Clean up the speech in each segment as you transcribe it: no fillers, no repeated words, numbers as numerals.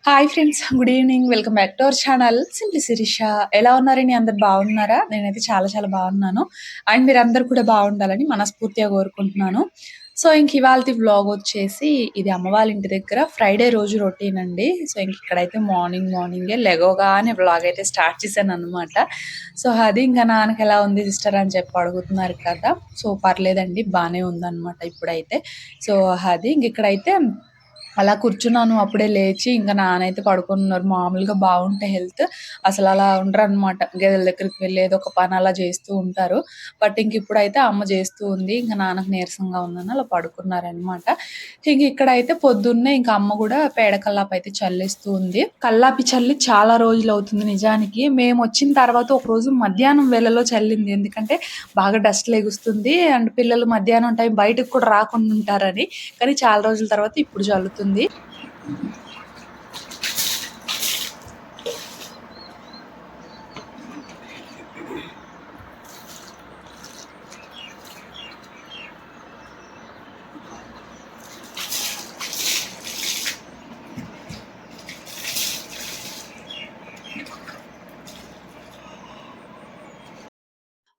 Hi friends. Good evening. Welcome back to our channel simply Shirisha. ఎలా ఉన్నారండి? అందరు బాగున్నారా? నేనైతే చాలా చాలా బాగున్నాను. అండ్ మీరందరూ కూడా బాగుండాలని మనస్ఫూర్తిగా కోరుకుంటున్నాను. సో, ఇంక ఇవాల్టి వ్లాగ్ వచ్చేసి ఇది అమ్మ వాళ్ళ ఇంటి దగ్గర ఫ్రైడే రోజు రొటీన్ అండి. సో, ఇంక ఇక్కడైతే మార్నింగే లెగవగానే వ్లాగ్ అయితే స్టార్ట్ చేశాననమాట. సో, అది ఇంకా నాన్నకి ఎలా ఉంది సిస్టర్ అని చెప్పి అడుగుతున్నారు కదా! సో, పర్లేదండి బానే ఉందనమాట ఇప్పుడైతే. సో, అది ఇంక ఇక్కడైతే అలా కూర్చున్నాను. అప్పుడే లేచి ఇంక నాన్నయితే పడుకున్నారు. మామూలుగా బావుంటే హెల్త్ అసలలా ఉండరనమాట. గేదెల దగ్గరికి వెళ్లి ఏదో ఒక పని అలా చేస్తూ ఉంటారు. బట్ ఇంకిప్పుడైతే అమ్మ చేస్తూ ఉంది. ఇంక నాన్నకి నీరసంగా ఉందని అలా పడుకున్నారనమాట. ఇంక ఇక్కడైతే పొద్దున్నే ఇంక అమ్మ గూడా పేడ కల్లాపయితే చల్లేస్తూ ఉంది. కల్లాపి చల్లి చాలా రోజులవుతుంది నిజానికి. మేమొచ్చిన తర్వాత ఒకరోజు మధ్యాహ్నం వేళలో చల్లింది. ఎందుకంటే బాగా డస్ట్ లెగుస్తుంది. అండ్ పిల్లలు మధ్యాహ్నం టైం బయటకి కూడా రాకుండా ఉంటారని. కానీ చాలా రోజుల తర్వాత ఇప్పుడు చల్లుతుంది.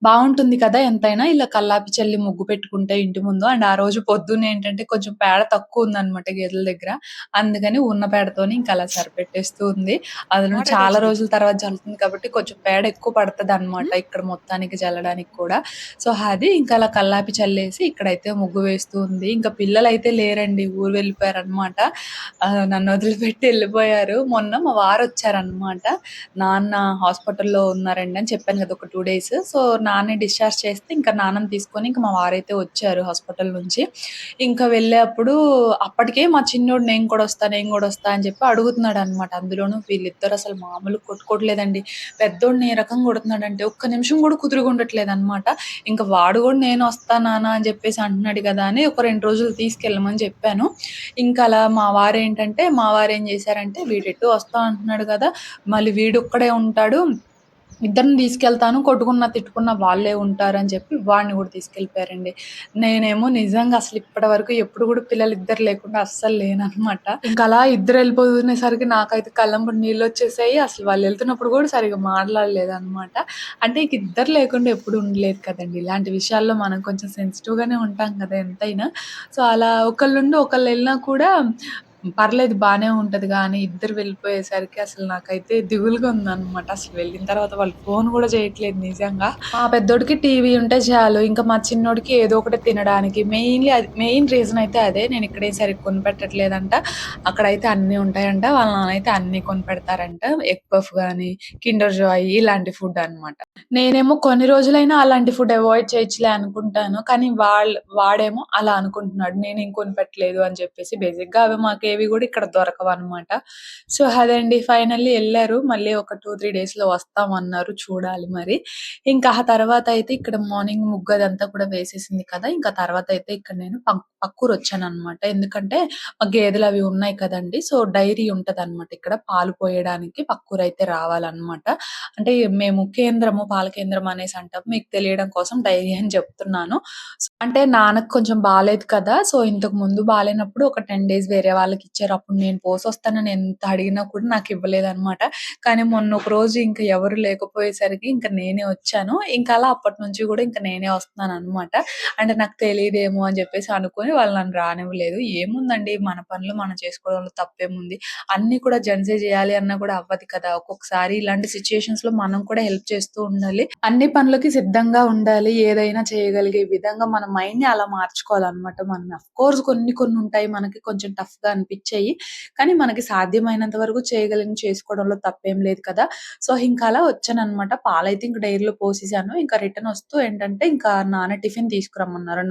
బావుంటుంది కదా! ఎంతైనా ఇలా కల్లాపి చల్లి ముగ్గు పెట్టుకుంటే ఇంటి ముందు. అండ్ ఆ రోజు పొద్దున్నేంటంటే కొంచెం పేడ తక్కువుందనమాట గేదెల దగ్గర. అందుకని ఉన్న పేడతోని ఇంక అలా సరిపెట్టేస్తూ ఉంది. అందులో చాలా రోజుల తర్వాత జల్లుతుంది కాబట్టి కొంచెం పేడ ఎక్కువ పడతదనమాట ఇక్కడ మొత్తానికి జల్లడానికి కూడా. సో, అది ఇంక అలా కల్లాపి చల్లేసి ఇక్కడైతే ముగ్గు వేస్తూ ఉంది. ఇంక పిల్లలైతే లేరండి. ఊరు వెళ్ళిపోయారనమాట. నన్ను వదిలిపెట్టి ఎళ్ళిపోయారు. మొన్న మా వారొచ్చారనమాట. నాన్న హాస్పిటల్‌లో ఉన్నారండి అని చెప్పాను కదా! ఒక 2 డేస్. సో, నాన్నని డిశ్చార్జ్ చేస్తే ఇంక నాన్నని తీసుకొని ఇంక మా వారైతే వచ్చారు హాస్పిటల్ నుంచి. ఇంకా వెళ్ళేప్పుడు అప్పటికే మా చిన్నోడు నేను కూడా వస్తా అని చెప్పి అడుగుతున్నాడనమాట. అందులోనూ వీళ్ళిద్దరు అసలు మామూలుగా కొట్టుకోవట్లేదండి. పెద్దోడిని ఏ రకంగా కొడుతున్నాడంటే ఒక్క నిమిషం కూడా కుదురుగుండట్లేదనమాట. ఇంక వాడు కూడా నేనొస్తా నాన్న అని చెప్పేసి అంటున్నాడు కదా! అని ఒక 2 రోజులు తీసుకెళ్ళమని చెప్పాను. ఇంకలా మా వారేం చేశారంటే వీడెటో వస్తా అంటున్నాడు కదా! మళ్ళీ వీడొక్కడే ఉంటాడు. ఇద్దరిని తీసుకెళ్తాను. కొట్టుకున్నా, తిట్టుకున్నా వాళ్ళే ఉంటారని చెప్పి వాడిని గూడా తీసుకెళ్ళిపోయారండి. నేనేమో నిజంగా అసలు ఇప్పటి వరకు ఎప్పుడు గూడా పిల్లలిద్దరు లేకుండా అస్సలు లేననమాట. ఇంకలా ఇద్దరెళ్ళిపోతునేసరికి నాకైతే కళ్ళెంబట నీళ్ళొచ్చేసాయి. అసలు వాళ్ళెళ్తున్నప్పుడు గూడా సరిగ్గా మాట్లాడలేదనమాట. అంటే ఇక ఇద్దరు లేకుండా ఎప్పుడు ఉండలేదు కదండీ! ఇలాంటి విషయాల్లో మనం కొంచెం సెన్సిటివ్‌గానే ఉంటాం కదా! ఎంతైనా. సో, అలా ఒకళ్ళుండి ఒకళ్ళెళ్ళినా కూడా పర్లేదు బానే ఉంటది గానీ, ఇద్దరు వెళ్ళిపోయేసరికి అసలు నాకైతే దిగులుగా ఉందనమాట. అసలు వెళ్ళిన తర్వాత వాళ్ళు ఫోను గూడా చేయట్లేదు నిజంగా. మా పెద్దోడికి టీవీ ఉంటే చాలు. ఇంకా మా చిన్నోడికి ఏదో ఒకటి తినడానికి మెయిన్ రీజన్ అయితే అదే. నేనిక్కడేం సరిగ్గా కొనిపెట్టట్లేదంట. అక్కడైతే అన్నీ ఉంటాయంట. వాళ్ళ నాన్నయితే అన్నీ కొనిపెడతారంట. ఎగ్ పఫ్ గానీ, కిండర్ జాయ్ ఇలాంటి ఫుడ్ అనమాట. నేనేమో కొన్ని రోజులైనా అలాంటి ఫుడ్ అవాయిడ్ చేయొచ్చులే అనుకుంటాను. కానీ వాడేమో అలా అనుకుంటున్నాడు. నేనేం కొనిపెట్టలేదు అని చెప్పేసి. బేసిక్‌గా అవి మాకేవి గూడా ఇక్కడ దొరకవనమాట. సో, అదండి ఫైనల్లీ ఎళ్లారు. మళ్ళీ ఒక 2, 3 డేస్‌లో వస్తామన్నారు. చూడాలి మరి. ఇంకా ఆ తర్వాతయితే ఇక్కడ మార్నింగ్ ముగ్గు అదంతా కూడా వేసేసింది కదా! ఇంకా తర్వాతయితే ఇక్కడ నేను పక్కూరొచ్చాననమాట. ఎందుకంటే గేదెలవి ఉన్నాయి కదండీ! సో, డైరీ ఉంటదనమాట ఇక్కడ. పాలు పోయడానికి పక్కూరైతే రావాలనమాట. అంటే మేము పాల కేంద్రం అనేసి అంటాం. మీకు తెలియడం కోసం డైరీ అని చెప్తున్నాను. అంటే నాన్నకి కొంచెం బాలేదు కదా! సో, ఇంతకు ముందు బాలేనప్పుడు ఒక 10 డేస్ వేరే వాళ్ళకిచ్చారు. అప్పుడు నేను పోసొస్తానని ఎంత అడిగినా కూడా నాకివ్వలేదనమాట. కానీ మొన్న ఒక రోజు ఇంక ఎవరు లేకపోయేసరికి ఇంక నేనే వచ్చాను. ఇంక అలా అప్పటినుంచి గూడా ఇంక నేనే వస్తున్నాననమాట. అంటే నాకు తెలీదేమో అని జెప్పేసి అనుకోని వాళ్ళు నన్ను రానివ్వలేదు. ఏముందండి మన పనులు మనం చేసుకోవడంలో తప్పేముంది. అన్నీ కూడా జెంట్సే జేయాలి అన్నా కూడా అవ్వదు కదా! ఒక్కొక్కసారి ఇలాంటి సిట్యుయేషన్స్‌లో మనం కూడా హెల్ప్ చేస్తూ ఉండాలి. అన్ని పనులకి సిద్ధంగా ఉండాలి. ఏదైనా చేయగలిగే విధంగా మన మైండ్‌ని అలా మార్చుకోవాలనమాట. మనం ఆఫ్‌కోర్స్ కొన్ని ఉంటాయి మనకి కొంచెం టఫ్‌గా అనిపిచ్చేయి. కానీ మనకి సాధ్యమైనంత వరకు చేయగలిగింది చేసుకోవడంలో తప్పేం లేదు కదా! సో, ఇంక అలా వచ్చాననమాట. పాలైతే ఇంక డైరీలో పోసేసాను. ఇంకా రిటర్న్ వస్తూ ఏంటంటే ఇంకా నాన్న టిఫిన్ తీసుకురమ్మన్నారు.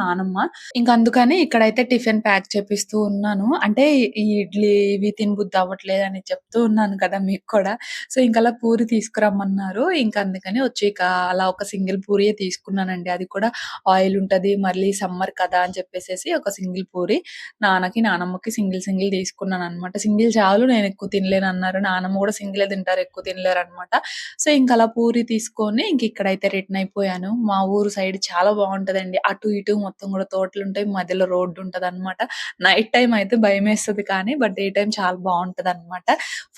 నానమ్మ. ఇంక అందుకని ఇక్కడైతే టిఫిన్ ప్యాక్ చేపిస్తూ ఉన్నాను. అంటే ఈ ఇడ్లీ ఇవి తినబుద్ధి అవ్వట్లేదని చెప్తూ ఉన్నాను కదా! మీకు కూడా. సో, ఇంకలా పూరి తీసుకురమ్మన్నారు. ఇంక అందుకని వచ్చి ఇక అలా ఒక సింగిల్ పూరియే తీసుకున్నానండి. అది కూడా ఆయిల్ ఉంటది. మళ్ళీ సమ్మర్ కదా! అని చెప్పేసేసి ఒక సింగిల్ పూరి నాన్నకి, నానమ్మకి సింగిల్ తీసుకున్నాననమాట. సింగిల్ చాలు నేనెక్కువ తినలేనన్నారు. నానమ్మ గూడా సింగిలే తింటారు, ఎక్కువ తినలేరనమాట. సో, ఇంకలా పూరి తీసుకొని ఇక్కడైతే రిటర్న్ అయిపోయాను. మా ఊరు సైడ్ చాలా బావుంటదండి. అటు ఇటు మొత్తం గూడా తోటలుంటాయి. మధ్యలో రోడ్డుంటదనమాట. నైట్ టైమ్ అయితే భయమేస్తది కానీ, బట్ డే టైమ్ చాలా బావుంటదనమాట.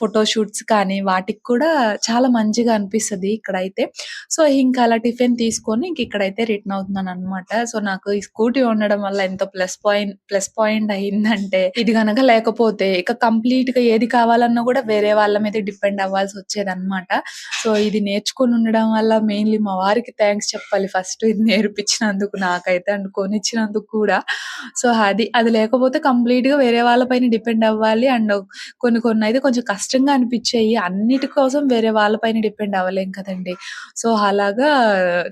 ఫోటో షూట్స్ కానీ, వాటికి కూడా చాలా మంచిగా అనిపిస్తది ఇక్కడైతే. సో, ఇంకా అలా టిఫిన్ తీసుకొని ఇక్కడైతే రిటర్న్ అవుతున్నాననమాట. సో, నాకు ఈ స్కూటీ ఉండడం వల్ల ఎంత ప్లస్ పాయింట్ అయిందంటే, ఇది గనక లేకపోతే ఇక కంప్లీట్‌గా ఏది కావాలన్నా గూడా వేరే వాళ్ళ మీద డిపెండ్ అవ్వాల్సొచ్చేదనమాట. సో, ఇది నేర్చుకొని ఉండడం వల్ల మెయిన్‌లీ మా వారికి థాంక్స్ చెప్పాలి ఫస్ట్ ఇది నేర్పించినందుకు నాకైతే అండ్ కొనిచ్చినందుకు కూడా. సో, అది లేకపోతే కంప్లీట్‌గా వేరే వాళ్ళ పైన డిపెండ్ అవ్వాలి. అండ్ కొన్నయితే కొంచెం కష్టంగా అనిపిచ్చాయి. అన్నిటి కోసం వేరే వాళ్ళ పైన డిపెండ్ అవ్వలేం కదండీ! సో, అలాగా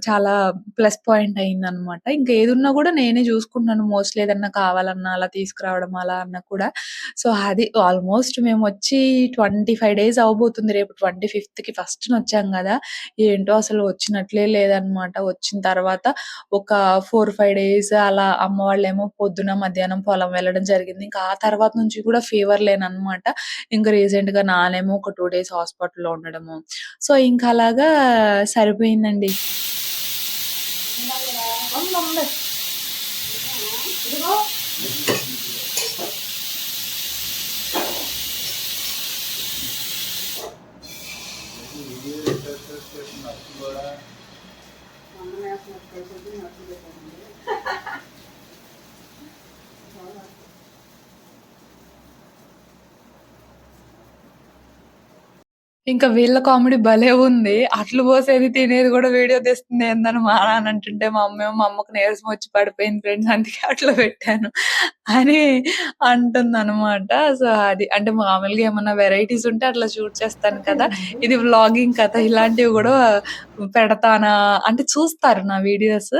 చాలా ప్లస్ పాయింట్ అయిందనమాట. ఇంక ఏదున్నా గూడా నేనే జూసుకుంటున్నాను మోస్ట్‌లీ ఏదన్నా కావాలన్నా, అలా తీసుకురావడం అలా అన్నా కూడా. సో, అది ఆల్‌మోస్ట్ మేమొచ్చి 25 డేస్ అవ్వబోతుంది. రేపు 25థ్‌కి ఫస్ట్‌నొచ్చాం గదా! ఏంటో అసలు వచ్చినట్లే లేదనమాట. వచ్చిన తర్వాత ఒక 4, 5 డేస్ అలా అమ్మ వాళ్ళేమో పొద్దున, మధ్యాహ్నం పొలం వెళ్ళడం జరిగింది. ఇంకా ఆ తర్వాత నుంచి కూడా ఫీవర్‌లేననమాట. ఇంక రీసెంట్‌గా నానేమో ఒక 2 డేస్ హాస్పిటల్‌లో ఉండడము. సో, ఇంక అలాగా సరిపోయిందండి. ఉంది. ఇదిగో ఇంకా వీళ్ళ కామెడీ భలే ఉంది. అట్లు పోసేది, తినేది గూడా వీడియో తీస్తుంది ఏందని మా నాన్న అంటుంటే, మా అమ్మకి నీరసం వచ్చి పడిపోయింది ఫ్రెండ్స్ అందుకే అట్లా పెట్టాను అని అంటుందనమాట. సో, అది అంటే మామూలుగా ఏమన్నా వెరైటీస్ ఉంటే అట్లా షూట్ చేస్తాను కదా! ఇది వ్లాగింగ్ కదా! ఇలాంటివి గూడా పెడతానా అంటే చూస్తారు నా వీడియోస్.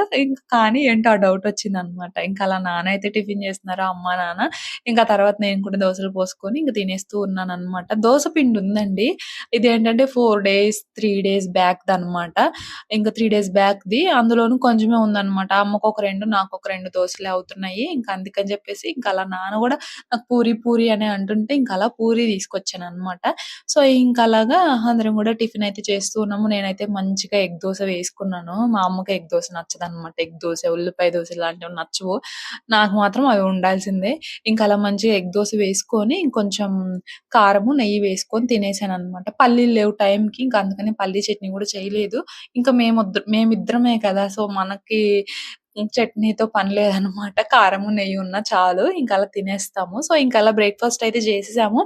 కానీ ఏంటో ఆ డౌటొచ్చిందనమాట. ఇంక అలా నాన్న అయితే టిఫిన్ చేస్తున్నారు. అమ్మ, నాన్న. ఇంకా తర్వాత నేను కూడా దోసలు పోసుకొని ఇంక తినేస్తూ ఉన్నాననమాట. దోస పిండుందండి. ఇదేంటంటే 4 డేస్, 3 డేస్ బ్యాక్‌దనమాట. ఇంక 3 డేస్ బ్యాక్‌ది. అందులోను కొంచెమే ఉందనమాట. అమ్మకొక 2, నాకొక 2 దోసలే అవుతున్నాయి. ఇంక అందుకని చెప్పేసి ఇంక అలా నాన్న గూడా నాకు పూరి అని అంటుంటే ఇంకలా పూరి తీసుకొచ్చాననమాట. సో, ఇంకలాగా అందరం గూడా టిఫినయితే చేస్తూ ఉన్నాము. నేనైతే మంచిగా ఎగ్ దోస వేసుకున్నాను. మా అమ్మకి ఎగ్ దోస నచ్చదనమాట. ఎగ్ దోస, ఉల్లిపాయ దోస ఇలాంటివి నచ్చవు. నాకు మాత్రం అవి ఉండాల్సిందే. ఇంకలా మంచిగా ఎగ్ దోస వేసుకొని ఇంకొంచెం కారము, నెయ్యి వేసుకొని తినేసాననమాట. పల్లీలు లేవు టైంకి. ఇంక అందుకని పల్లీ చట్నీ గూడా చేయలేదు. ఇంక మేమిద్దరమే కదా! సో, మనకి చట్నీతో పని లేదనమాట. కారము, నెయ్యి ఉన్నా చాలు. ఇంకలా తినేస్తాము. సో, ఇంకలా బ్రేక్‌ఫాస్ట్ అయితే చేసేసాము.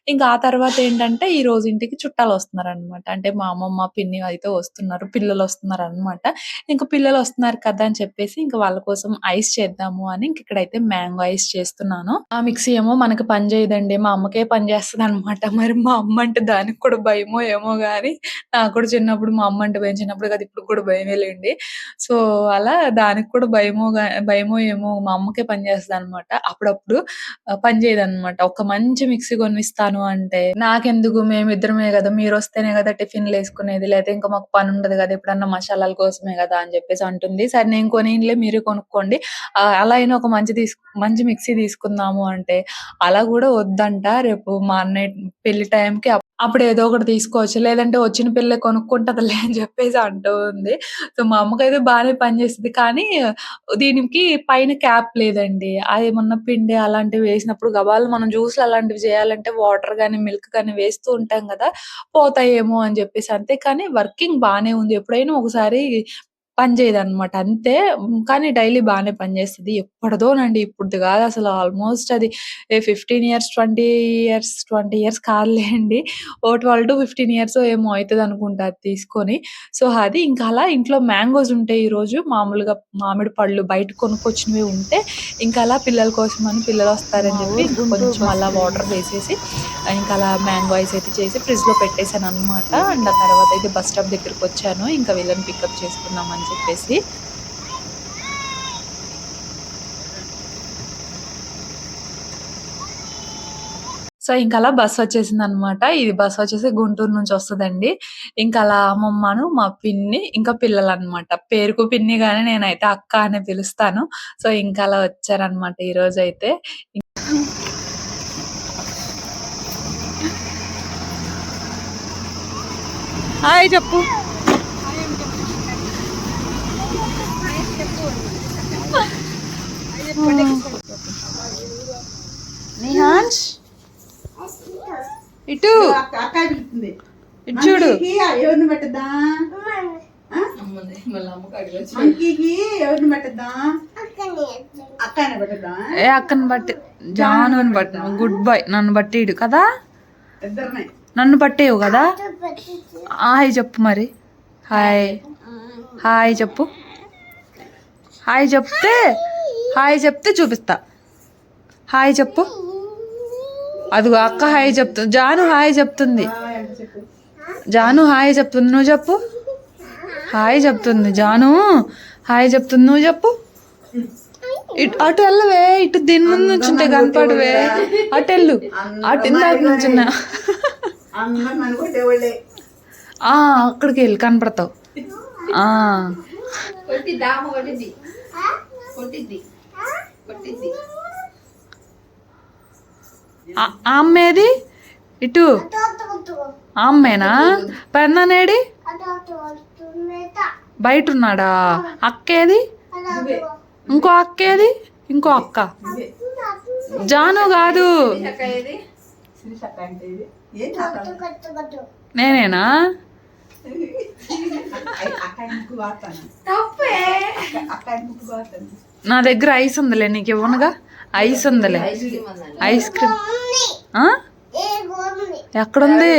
ఇంకా ఆ తర్వాతేంటంటే, ఈరోజు ఇంటికి చుట్టాలొస్తున్నారనమాట. అంటే మా అమ్మమ్మ, పిన్ని అయితే వస్తున్నారు. పిల్లలొస్తున్నారనమాట. ఇంక పిల్లలొస్తున్నారు కదా అని చెప్పేసి, ఇంక వాళ్ళ కోసం ఐస్ చేద్దాము అని ఇంకిక్కడైతే మ్యాంగో ఐస్ చేస్తున్నాను. ఆ మిక్సీ ఏమో మనకి పని చేయదండి. మా అమ్మకే పని చేస్తదనమాట. మరి మా అమ్మ అంటే దానికి కూడా భయమో ఏమో గాని, నాకు కూడా చిన్నప్పుడు మా అమ్మ అంటే భయం. చిన్నప్పుడు కాదు ఇప్పుడు కూడా భయమే లెండి. సో, అలా దానికి కూడా భయమో ఏమో మా అమ్మకే పని చేస్తదనమాట. అప్పుడప్పుడు పని చేయదనమాట. ఒక మంచి మిక్సీ కొనిస్తాను అంటే, నాకెందుకు మేమిద్దరమే గదా! మీరొస్తేనే గదా టిఫిన్‌లేసుకునేది. లేతే ఇంక మాకు పనుండదు గదా! ఎప్పుడన్నా మషాలాల కోసమే గదా! అని జెప్పేసి అంటుంది. సరే నేను కొనియనులే మీరే కొనుక్కోండి. అలా అయినా ఒక మంచి మిక్సీ తీసుకుందాము అంటే, అలా గూడా వద్దంట. రేపు మా అన్నయ్య పెళ్లి టైంకి అప్పుడు ఏదో ఒకటి తీసుకోవచ్చు. లేదంటే వచ్చిన పిల్లే కొనుక్కుంటదిలే అని జెప్పేసి అంటూ ఉంది. సో, మా అమ్మకైతే బానే పనిచేస్తది. కానీ దీనికి పైన క్యాప్ లేదండి. అదేమన్నా పిండి అలాంటివి వేసినప్పుడు గబాల్న మనం జ్యూస్‌లు అలాంటివి చేయాలంటే వాటర్ గాని, మిల్క్ గాని వేస్తూ ఉంటాం గదా! పోతాయేమో అని జెప్పేసి అంతే. కానీ వర్కింగ్ బానే ఉంది. ఎప్పుడైనా ఒకసారి పని చేయదనమాట అంతే. కానీ డైలీ బానే పనిచేస్తది. ఎప్పటిదోనండి ఇప్పుడుది గాదసలు ఆల్‌మోస్ట్ అది 15 ఇయర్స్, 20 ఇయర్స్ కాదులేండి. ఓ 12-15 ఇయర్సో ఏమో అయితదనుకుంటా అది తీసుకొని. సో, అది ఇంకా అలా ఇంట్లో మ్యాంగోస్ ఉంటే ఈరోజు మామూలుగా మామిడి పళ్ళు బయట కొనుక్కొచ్చినవి ఉంటే, ఇంకా అలా పిల్లల కోసమని మా పిల్లలొస్తారని జెప్పి ఊరు ఇంకా గుంటూరు కొంచెం బస్ అలా స్టాండ్. వాటర్ వేసేసి ఇంకా అలా మ్యాంగో ఐస్ అయితే చేసి ఫ్రిడ్జ్‌లో పెట్టేసాననమాట. అండ్ ఆ తర్వాతయితే బస్ స్టాప్ దగ్గరకొచ్చాను. ఇంకా వీళ్ళని పికప్ చేసుకుందామని చెప్పేసి. సో, ఇంకలా బస్సొచ్చేసిందనమాట. ఇది బస్సొచ్చేసి గుంటూరు నుంచొస్తదండి. ఇంకలా అమ్మమ్మను, మా పిన్ని, ఇంకా పిల్లలనమాట. పేరుకు పిన్ని గాని నేనైతే అక్క అనే పిలుస్తాను. సో, ఇంకలా వచ్చారనమాట ఈరోజైతే. హాయ్ చెప్పు. నిహాన్స్ ఇటు ఇటు చూడు. ఎవరిని పెట్టద్దా ఎవరిని పెట్టద్దా అక్కని పెట్టద్దా ఏ అక్కని బట్టి జానుని బట్టి గుడ్ బాయ్. నన్ను బట్టిడు కదా, ఇద్దరిని నన్ను పట్టేవు కదా. హాయ్ చెప్పు మరి. హాయ్ హాయ్ చెప్పు. హాయ్ చెప్తే చూపిస్తా. హాయ్ చెప్పు. అదిగో అక్క హాయ్ చెప్తుంది. జాను హాయ్ చెప్తుంది. జాను హాయ్ చెప్తుంది. నువ్వు చెప్పు. హాయ్ చెప్తుంది జాను. హాయ్ చెప్తుంది. నువ్వు చెప్పు. ఇటు అటు వెళ్ళవే. ఇటు దీని ముందు నుంచుంటే కనపడవే. అటు వెళ్ళు. అటు ఇందాక నుంచున్నా. అక్కడికి వెళ్ళి కనపడతావు. అమ్మేది ఇటు అమ్మేనా? పెన్ననేడి బయట ఉన్నాడా? అక్కేది? ఇంకో అక్కేది? ఇంకో అక్క జాను కాదు. నేనేనా? నా దగ్గర ఐస్ ఉందిలే, నీకు ఇవ్వనుగా. ఐస్ ఉందిలే. ఐస్ క్రీమ్ ఎక్కడుంది?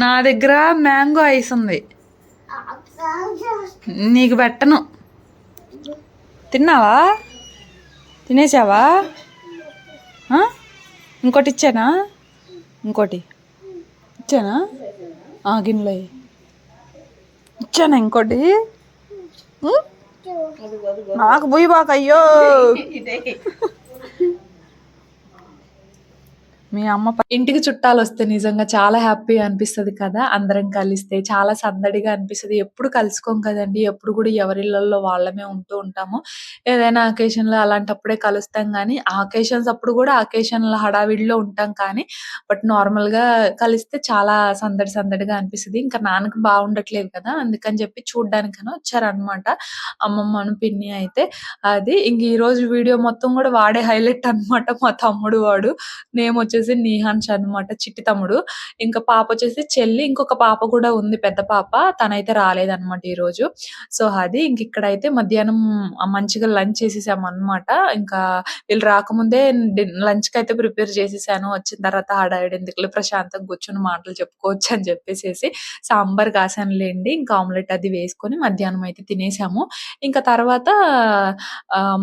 నా దగ్గర మ్యాంగో ఐస్ ఉంది. నీకు పెట్టను. తిన్నావా? తినేసావా? ఇంకోటి ఇచ్చానా? ఇంకోటి ఇచ్చానా? గిన్నెలో ఇచ్చానా? ఇంకోటి నాకు పోయి బాక. అయ్యో మీ అమ్మ ఇంటికి చుట్టాలు వస్తే నిజంగా చాలా హ్యాపీ అనిపిస్తుంది కదా. అందరం కలిస్తే చాలా సందడిగా అనిపిస్తుంది. ఎప్పుడు కలుసుకోం కదండి, ఎప్పుడు కూడా ఎవరిళ్ళల్లో వాళ్ళమే ఉంటూ ఉంటాము. ఏదైనా అకేషన్లో అలాంటప్పుడే కలుస్తాం, కానీ ఆ అకేషన్స్ అప్పుడు కూడా అకేషన్ల హడావిడిలో ఉంటాం. కానీ బట్ నార్మల్గా కలిస్తే చాలా సందడిగా అనిపిస్తుంది. ఇంకా నాన్నకు బాగుండట్లేదు కదా, అందుకని చెప్పి చూడ్డానికైనా వచ్చారనమాట అమ్మమ్మను పిన్ని అయితే. అది ఇంక ఈ రోజు వీడియో మొత్తం కూడా వాడే హైలైట్ అనమాట. మా తమ్ముడు వాడు. నేమ్ వచ్చేసి నిహాన్స్ అనమాట, చిట్టి తమ్ముడు. ఇంకా పాప వచ్చేసి చెల్లి. ఇంకొక పాప కూడా ఉంది, పెద్ద పాప. తనైతే రాలేదన్నమాట ఈ రోజు. సో అది ఇంక ఇక్కడైతే మధ్యాహ్నం మంచిగా లంచ్ చేసేసాము అనమాట. ఇంకా వీళ్ళు రాకముందే లంచ్ కి అయితే ప్రిపేర్ చేసేసాను. వచ్చిన తర్వాత హడావిడి ఎందుకులే, ప్రశాంతంగా కూర్చొని మాటలు చెప్పుకోవచ్చు అని చెప్పేసి సాంబార్ కాసానులేండి. ఇంకా ఆమ్లెట్ అది వేసుకొని మధ్యాహ్నం అయితే తినేసాము. ఇంకా తర్వాత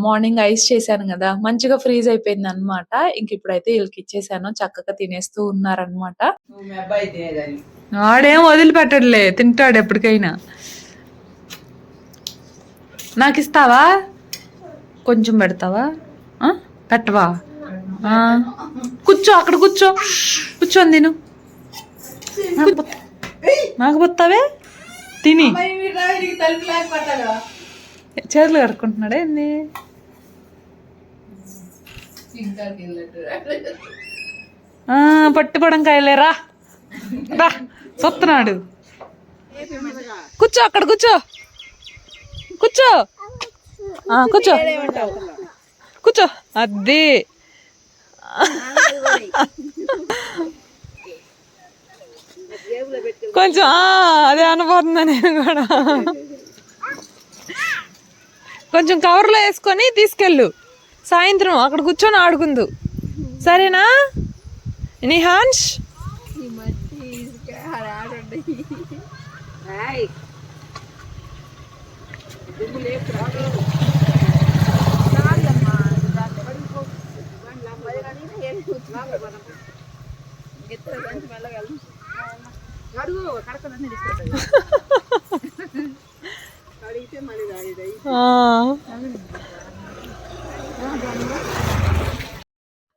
మార్నింగ్ ఐస్ చేశాను కదా, మంచిగా ఫ్రీజ్ అయిపోయింది అనమాట. ఇంక ఇప్పుడైతే వీళ్ళకి ఇచ్చేసాను, చక్కగా తినేస్తూ ఉన్నారనమాట. వాడేం వదిలిపెట్టడులే, తింటాడు ఎప్పటికైనా. నాకు ఇస్తావా? కొంచెం పెడతావా? పెట్టవా? కూర్చో, అక్కడ కూర్చొని తిను. నాకు పోతావే తిని. చేతులు కడుక్కుంటున్నాడే ఏంది? పట్టుపడం కాయలేరా సొత్తున్నాడు. కూర్చో, అక్కడ కూర్చో. అదే కొంచెం అదే అనుభూతుందా. నేను కూడా కొంచెం కవర్లో వేసుకొని తీసుకెళ్ళు. సాయంత్రం అక్కడ కూర్చొని ఆడుకుందు, సరేనా నిహాన్స్?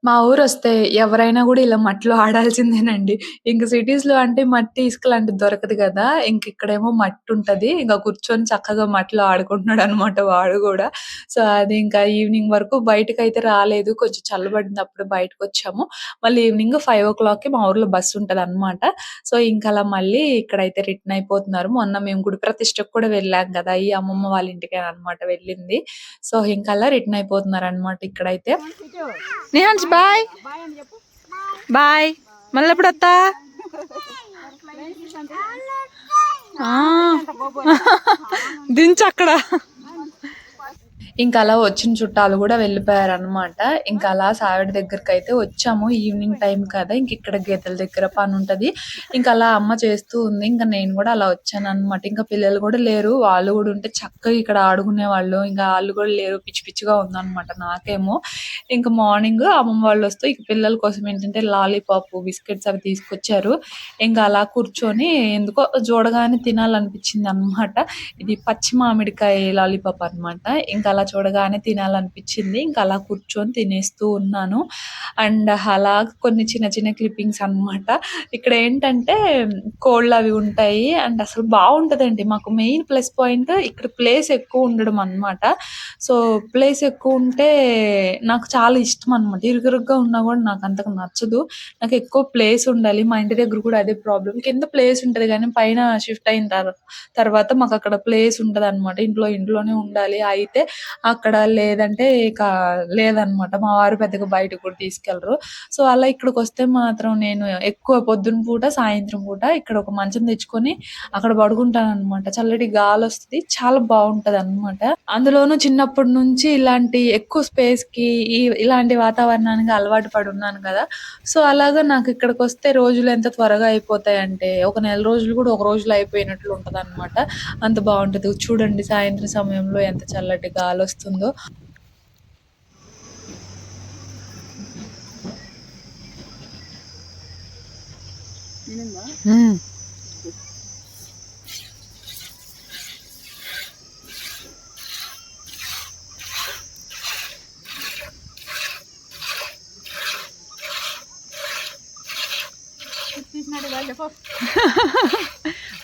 మా ఊరొస్తే ఎవరైనా గూడా ఇలా మట్టిలో ఆడాల్సిందేనండి. ఇంక సిటీస్‌లో అంటే మట్టి, ఇసుక లాంటిది దొరకదు గదా! ఇంకిక్కడేమో మట్టుంటది. ఇంక కూర్చొని చక్కగా మట్టిలో ఆడుకుంటున్నాడనమాట వాడు గూడా. సో, అది ఇంకా ఈవినింగ్ వరకు బయటకైతే రాలేదు. కొంచెం చల్లబడింది అప్పుడు బయటకొచ్చాము. మళ్ళీ ఈవినింగ్ 5:00కి మా ఊర్లో బస్సుంటదనమాట. సో, ఇంకలా మళ్ళీ ఇక్కడైతే రిటర్న్ అయిపోతున్నారు. మొన్న మేము గుడి ప్రతిష్టకు కూడా వెళ్ళాం గదా! ఈ అమ్మమ్మ వాళ్ళ ఇంటికేననమాట వెళ్ళింది. సో, ఇంకలా రిటర్న్ అయిపోతున్నారనమాట ఇక్కడైతే. నిహాన్స్ బాయ్. బాయ్. మళ్ళెప్పుడొత్తా? ఆ! దించక్కడ. ఇంకలా వచ్చిన చుట్టాలు గూడా వెళ్ళిపోయారనమాట. ఇంకలా సావిడి దగ్గరకైతే వచ్చాము. ఈవినింగ్ టైమ్ కదా! ఇంకిక్కడ గేదెల దగ్గర పనుంటది. ఇంకలా అమ్మ చేస్తూ ఉంది. ఇంక నేను గూడా అలా వచ్చాననమాట. ఇంక పిల్లలు గూడా లేరు. వాళ్ళు గూడా ఉంటే చక్కగా ఇక్కడ ఆడుకునేవాళ్ళు. ఇంక ఆళ్ళు గూడా లేరు. పిచ్చి పిచ్చిగా ఉందనమాట నాకేమో. ఇంక మార్నింగ్ అమ్మమ్మ వాళ్ళొస్తూ ఇక పిల్లల కోసం ఏంటంటే లాలీపాపు, బిస్కెట్స్ అవి తీసుకొచ్చారు. ఇంక అలా కూర్చొని ఎందుకో చూడగానే తినాలనిపించిందనమాట. ఇది పచ్చి మామిడికాయ లాలీపాప్ అనమాట. ఇంక అలా చూడగానే తినాలనిపించింది. ఇంక అలా కూర్చొని తినేస్తూ ఉన్నాను. అండ్ అలా కొన్ని చిన్న చిన్న క్లిప్పింగ్స్ అనమాట. ఇక్కడేంటంటే కోళ్ళవి ఉంటాయి. అండ్ అసలు బావుంటదండి. మాకు మెయిన్ ప్లస్ పాయింట్ ఇక్కడ ప్లేస్ ఎక్కువ ఉండడం అనమాట. సో, ప్లేస్ ఎక్కువుంటే నాకు చాలా ఇష్టమనమాట. ఇరుకిరుగ్గా ఉన్నా గూడా నాకంతగా నచ్చదు. నాకెక్కువ ప్లేస్ ఉండాలి. మా ఇంటి దగ్గర కూడా అదే ప్రాబ్లమ్. కింద ప్లేస్ ఉంటది గానీ పైన షిఫ్ట్ అయిన తర్వాత మాకక్కడ ప్లేస్ ఉంటదనమాట. ఇంట్లోనే ఉండాలి. అయితే అక్కడ లేదంటే ఇక లేదనమాట. మా వారు పెద్దగా బయటకి కూడా తీసుకెళ్లరు. సో, అలా ఇక్కడికొస్తే మాత్రం నేను ఎక్కువ పొద్దున పూట, సాయంత్రం పూట ఇక్కడ ఒక మంచం తెచ్చుకొని అక్కడ పడుకుంటాననమాట. చల్లటి గాలొస్తది. చాలా బావుంటదనమాట. అందులోనూ చిన్నప్పటి నుంచి ఇలాంటి ఎక్కువ స్పేస్‌కి ఇలాంటి వాతావరణానికి అలవాటు పడున్నాను గదా! సో, అలాగా నాకిక్కడికొస్తే రోజులు ఎంత త్వరగా అయిపోతాయంటే, ఒక నెల రోజులు గూడా ఒక రోజులో అయిపోయినట్లు ఉంటదనమాట. అంత బావుంటది. చూడండి సాయంత్రం సమయంలో ఎంత చల్లటి గాలొస్తుందో. హ్మ్.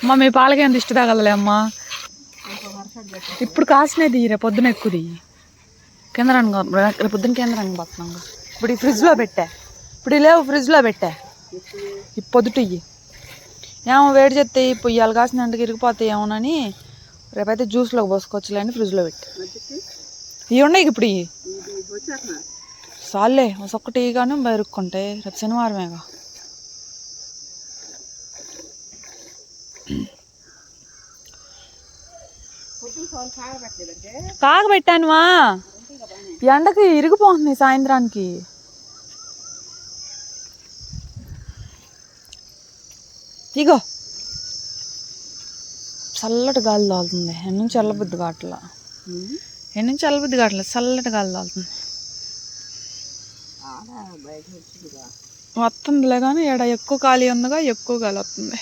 అమ్మ మీ పాలకేం దిష్టి తగలలే అమ్మా. ఇప్పుడు కాసినది రేపు పొద్దున ఎక్కుది కింద రంగు రేపు పొద్దున కింద రంగు పోతున్నాం. ఇప్పుడు ఈ ఫ్రిడ్జ్లో పెట్టా. ఇప్పుడు ఈ లేవు ఫ్రిడ్జ్లో పెట్టా. ఈ పొద్దుట ఇయ్యి ఏమో వేడి చేస్తే పొయ్యాలి కాసినందుకు ఇరిగిపోతాయి ఏమోనని రేపైతే జ్యూస్లోకి పోసుకోవచ్చులే అని ఫ్రిడ్జ్లో పెట్టి ఇవి ఉన్నాయి ఇప్పుడు ఇవి సాల్లే ఒక్కొక్కటి కానీ ఇరుక్కుంటే రేపు శనివారమేగా. కాగబెట్టానువా ఎండకి ఇరిగిపోతుంది సాయంత్రానికి. ఇగో చల్లటి గాలి తోలుతుంది. ఎన్నుంచి చల్లబుద్ధి కావట్లా. ఎన్నుంచి చల్లబుద్ధి కావట్లా. చల్లటి గాలి తోలుతుంది. వస్తుందిలే కానీ ఇక్కడ ఎక్కువ ఖాళీ ఉందిగా ఎక్కువ గాలి వస్తుంది.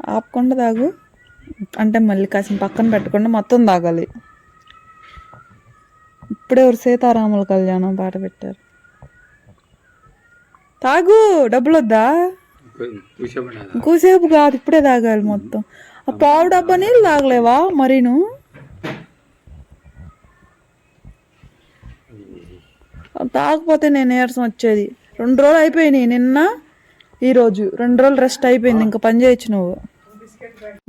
ఆపకుండా తాగు అంటే మళ్ళీ కాసిన పక్కన పెట్టకుండా మొత్తం తాగాలి. ఇప్పుడే ఒక సీతారాముల కళ్యాణం పాట పెట్టారు. తాగు డబ్బులు వద్దా? ఇంకోసేపు కాదు ఇప్పుడే తాగాలి మొత్తం. ఆ పావు డబ్బా నీళ్ళు తాగలేవా మరీను? తాగకపోతే నేను నీరసం వచ్చేది. 2 రోజులు అయిపోయినాయి. నిన్న ఈరోజు 2 రోజులు రెస్ట్ అయిపోయింది. ఇంకా పని చేయొచ్చు నువ్వు.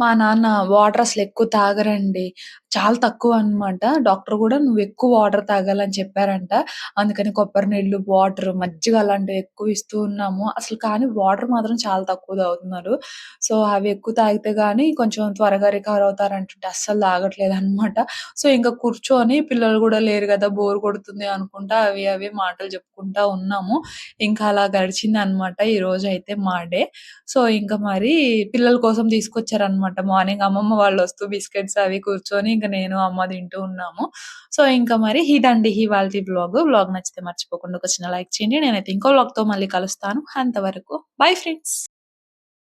మా నాన్న వాటర్ అసలు ఎక్కువ తాగరండి. చాలా తక్కువ అనమాట. డాక్టర్ గూడా "నువ్వు ఎక్కువ వాటర్ తాగాలని" చెప్పారంట. అందుకని కొబ్బరి నీళ్ళు, వాటర్, మజ్జిగ అలాంటివి ఎక్కువ ఇస్తూ ఉన్నాము. అసలు కానీ వాటర్ మాత్రం చాలా తక్కువ తాగుతున్నారు. సో, అవి ఎక్కువ తాగితే గానీ కొంచెం త్వరగా రికవర్ అవుతారంటుంటే అస్సలు తాగట్లేదనమాట. సో, ఇంక కూర్చొని పిల్లలు గూడా లేరు గదా! బోర్ కొడుతుంది అనుకుంటా అవి మాటలు చెప్పుకుంటా ఉన్నాము. ఇంకా అలా గడిచిందనమాట ఈరోజైతే మా డే. సో, ఇంక మరి పిల్లల కోసం తీసుకొచ్చారు పెట్టారనమాట. మార్నింగ్ అమ్మమ్మ వాళ్ళు వస్తూ బిస్కెట్స్ అవి కూర్చొని ఇంక నేను, అమ్మ తింటూ ఉన్నాము. సో, ఇంకా మరి ఇదండి ఇవాల్టి వ్లాగ్. వ్లాగ్ నచ్చితే మర్చిపోకుండా ఒక చిన్న లైక్ చేయండి. నేనైతే ఇంకో వ్లాగ్‌తో మళ్ళీ కలుస్తాను. అంతవరకు బై ఫ్రెండ్స్.